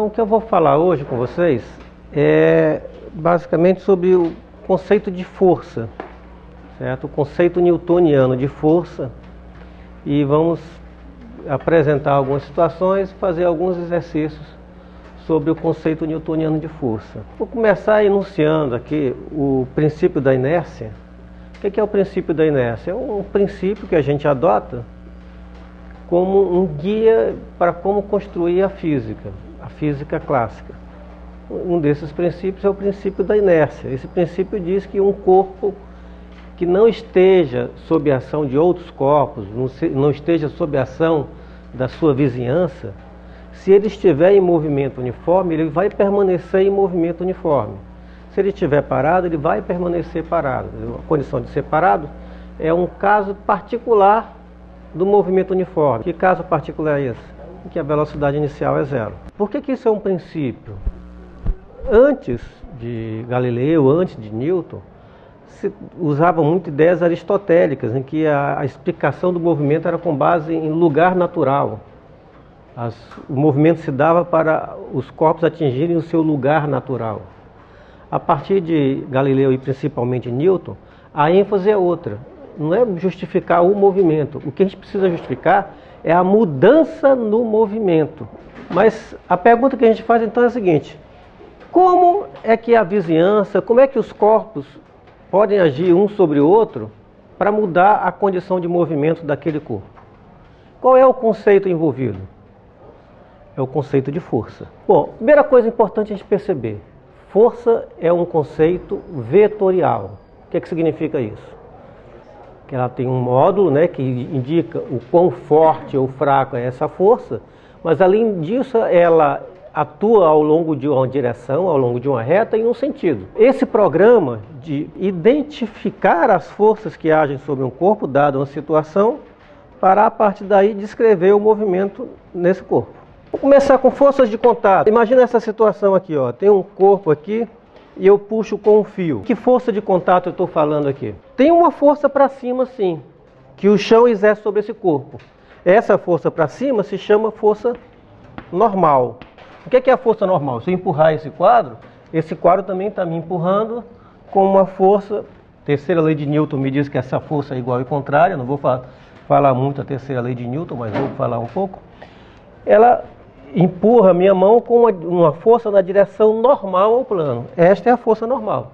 o que eu vou falar hoje com vocês é basicamente sobre o conceito de força, certo? O conceito newtoniano de força, e vamos apresentar algumas situações e fazer alguns exercícios sobre o conceito newtoniano de força. Vou começar enunciando aqui o princípio da inércia. O que é o princípio da inércia? É um princípio que a gente adota como um guia para como construir a física clássica. Um desses princípios é o princípio da inércia. Esse princípio diz que um corpo que não esteja sob a ação de outros corpos, não esteja sob a ação da sua vizinhança, se ele estiver em movimento uniforme, ele vai permanecer em movimento uniforme. Se ele estiver parado, ele vai permanecer parado. A condição de ser parado é um caso particular do movimento uniforme. Que caso particular é esse? Em que a velocidade inicial é zero. Por que isso é um princípio? Antes de Galileu, antes de Newton, se usava muito ideias aristotélicas, em que a explicação do movimento era com base em lugar natural. O movimento se dava para os corpos atingirem o seu lugar natural. A partir de Galileu e principalmente Newton, a ênfase é outra. Não é justificar o movimento. O que a gente precisa justificar é a mudança no movimento. Mas a pergunta que a gente faz então é a seguinte: como é que a vizinhança, como é que os corpos podem agir um sobre o outro para mudar a condição de movimento daquele corpo? Qual é o conceito envolvido? É o conceito de força. Bom, primeira coisa importante a gente perceber: força é um conceito vetorial. O que significa isso? Que ela tem um módulo, né, que indica o quão forte ou fraco é essa força, mas além disso ela atua ao longo de uma direção, ao longo de uma reta, em um sentido. Esse programa de identificar as forças que agem sobre um corpo, dada uma situação, para a partir daí descrever o movimento nesse corpo. Vou começar com forças de contato. Imagina essa situação aqui, ó. Tem um corpo aqui e eu puxo com um fio. Que força de contato eu estou falando aqui? Tem uma força para cima, sim, que o chão exerce sobre esse corpo. Essa força para cima se chama força normal. O que é a força normal? Se eu empurrar esse quadro também está me empurrando com uma força. Terceira lei de Newton me diz que essa força é igual e contrária. Não vou falar muito a terceira lei de Newton, mas vou falar um pouco. Ela empurra minha mão com uma força na direção normal ao plano. Esta é a força normal.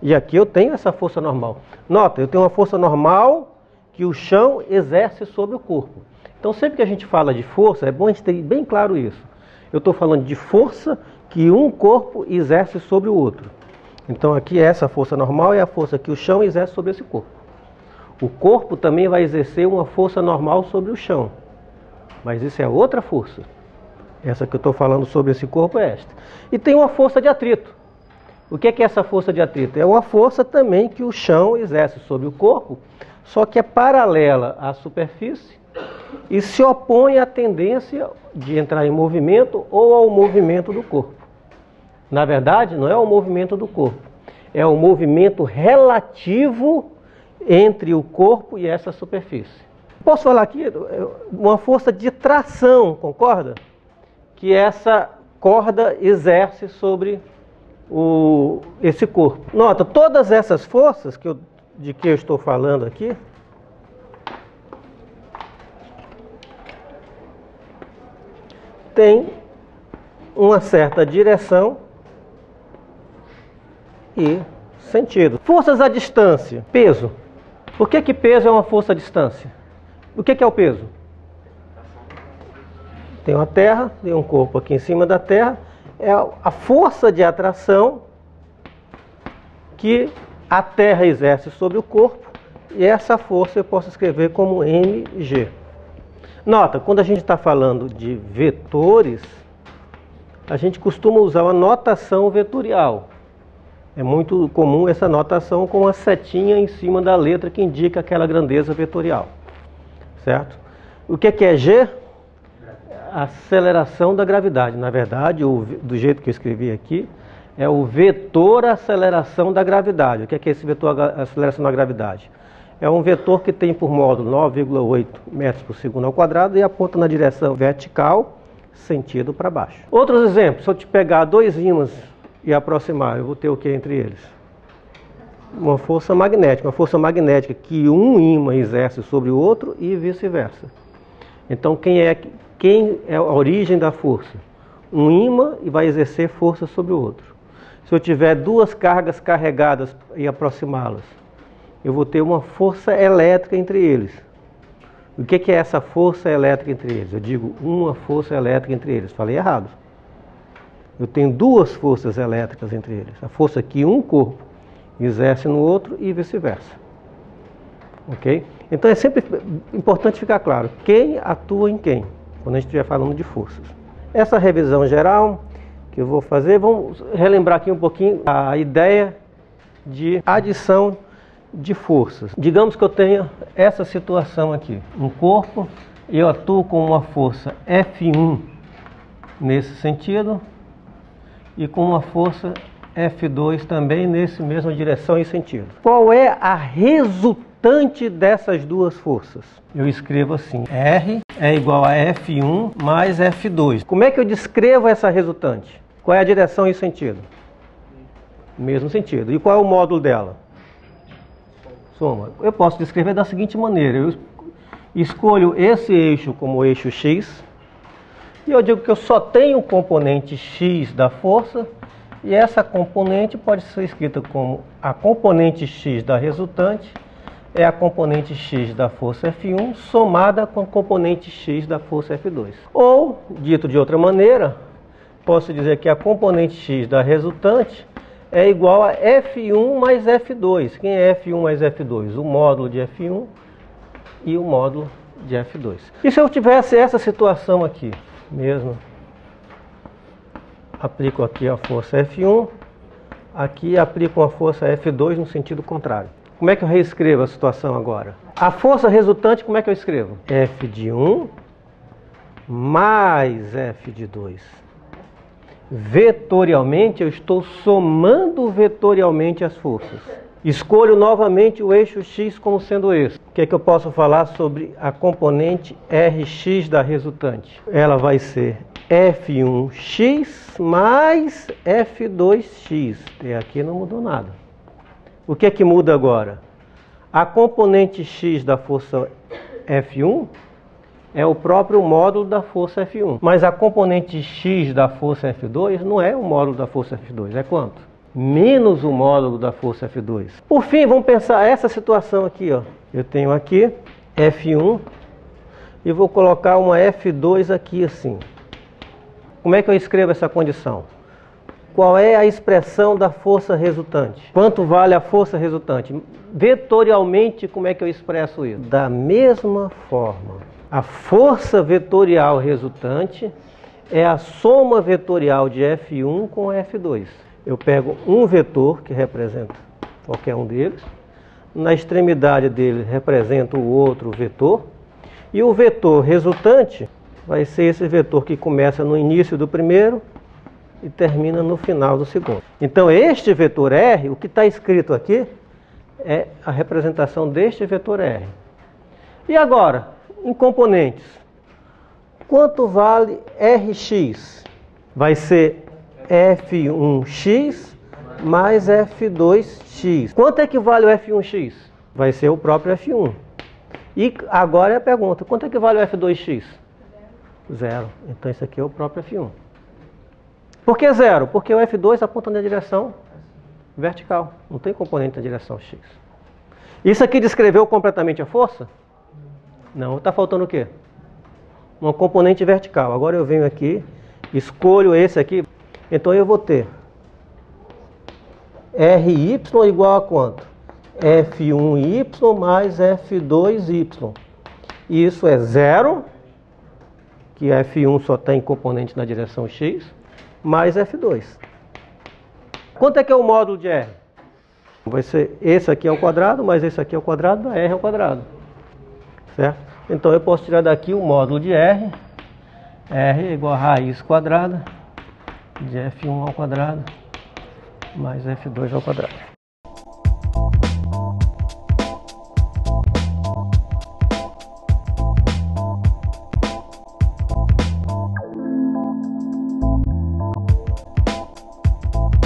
E aqui eu tenho essa força normal. Nota, eu tenho uma força normal que o chão exerce sobre o corpo. Então sempre que a gente fala de força, é bom a gente ter bem claro isso. Eu estou falando de força que um corpo exerce sobre o outro. Então aqui essa força normal é a força que o chão exerce sobre esse corpo. O corpo também vai exercer uma força normal sobre o chão. Mas isso é outra força. Essa que eu estou falando sobre esse corpo é esta. E tem uma força de atrito. O que é essa força de atrito? É uma força também que o chão exerce sobre o corpo, só que é paralela à superfície e se opõe à tendência de entrar em movimento ou ao movimento do corpo. Na verdade, não é o movimento do corpo, é o movimento relativo entre o corpo e essa superfície. Posso falar aqui uma força de tração, concorda? Que essa corda exerce sobre esse corpo. Nota, todas essas forças de que eu estou falando aqui, tem uma certa direção e sentido. Forças à distância. Peso. Por que peso é uma força à distância? O que é o peso? Tem uma terra, tem um corpo aqui em cima da terra. É a força de atração que a terra exerce sobre o corpo. E essa força eu posso escrever como mg. Nota, quando a gente está falando de vetores, a gente costuma usar uma notação vetorial. É muito comum essa notação com uma setinha em cima da letra que indica aquela grandeza vetorial. Certo? O que é G? A aceleração da gravidade. Na verdade, do jeito que eu escrevi aqui, é o vetor aceleração da gravidade. O que é esse vetor aceleração da gravidade? É um vetor que tem por módulo 9,8 metros por segundo ao quadrado e aponta na direção vertical sentido para baixo. Outros exemplos, se eu te pegar dois ímãs e aproximar, eu vou ter o que entre eles? Uma força magnética que um ímã exerce sobre o outro e vice-versa. Então quem é a origem da força? Um ímã e vai exercer força sobre o outro. Se eu tiver duas cargas carregadas e aproximá-las, eu vou ter uma força elétrica entre eles. O que é essa força elétrica entre eles? Eu digo uma força elétrica entre eles. Falei errado. Eu tenho duas forças elétricas entre eles. A força que um corpo exerce no outro e vice-versa. Ok? Então é sempre importante ficar claro quem atua em quem, quando a gente estiver falando de forças. Essa revisão geral que eu vou fazer, vamos relembrar aqui um pouquinho a ideia de adição de forças. Digamos que eu tenha essa situação aqui, um corpo, eu atuo com uma força F1 nesse sentido e com uma força F2 também nessa mesma direção e sentido. Qual é a resultante dessas duas forças? Eu escrevo assim, R é igual a F1 mais F2. Como é que eu descrevo essa resultante? Qual é a direção e sentido? Mesmo sentido. E qual é o módulo dela? Soma. Eu posso descrever da seguinte maneira, eu escolho esse eixo como eixo X, e eu digo que eu só tenho o componente X da força, e essa componente pode ser escrita como a componente X da resultante, é a componente X da força F1, somada com a componente X da força F2. Ou, dito de outra maneira, posso dizer que a componente X da resultante é igual a F1 mais F2. Quem é F1 mais F2? O módulo de F1 e o módulo de F2. E se eu tivesse essa situação aqui mesmo? Aplico aqui a força F1, aqui aplico a força F2 no sentido contrário. Como é que eu reescrevo a situação agora? A força resultante, como é que eu escrevo? F de 1 mais F de 2. Vetorialmente, eu estou somando vetorialmente as forças. Escolho novamente o eixo X como sendo esse. O que é que eu posso falar sobre a componente Rx da resultante? Ela vai ser F1x mais F2x. E aqui não mudou nada. O que é que muda agora? A componente X da força F1 é o próprio módulo da força F1. Mas a componente X da força F2 não é o módulo da força F2. É quanto? Menos o módulo da força F2. Por fim, vamos pensar essa situação aqui. Ó. Eu tenho aqui F1 e vou colocar uma F2 aqui assim. Como é que eu escrevo essa condição? Qual é a expressão da força resultante? Quanto vale a força resultante? Vetorialmente, como é que eu expresso isso? Da mesma forma. A força vetorial resultante é a soma vetorial de F1 com F2. Eu pego um vetor, que representa qualquer um deles, na extremidade dele representa o outro vetor, e o vetor resultante vai ser esse vetor que começa no início do primeiro e termina no final do segundo. Então este vetor R, o que está escrito aqui, é a representação deste vetor R. E agora, em componentes, quanto vale Rx? Vai ser F1x mais F2x. Quanto é que vale o F1x? Vai ser o próprio F1. E agora é a pergunta, quanto é que vale o F2x? Zero. Então isso aqui é o próprio F1. Por que zero? Porque o F2 aponta na direção vertical. Não tem componente na direção X. Isso aqui descreveu completamente a força? Não. Está faltando o quê? Uma componente vertical. Agora eu venho aqui, escolho esse aqui. Então eu vou ter Ry igual a quanto? F1y mais F2y. Isso é zero, que F1 só tem componente na direção X, mais F2. Quanto é que é o módulo de R? Vai ser esse aqui ao quadrado, mais esse aqui ao quadrado, dá R ao quadrado. Certo? Então eu posso tirar daqui o módulo de R. R é igual a raiz quadrada de F1 ao quadrado mais F2 ao quadrado.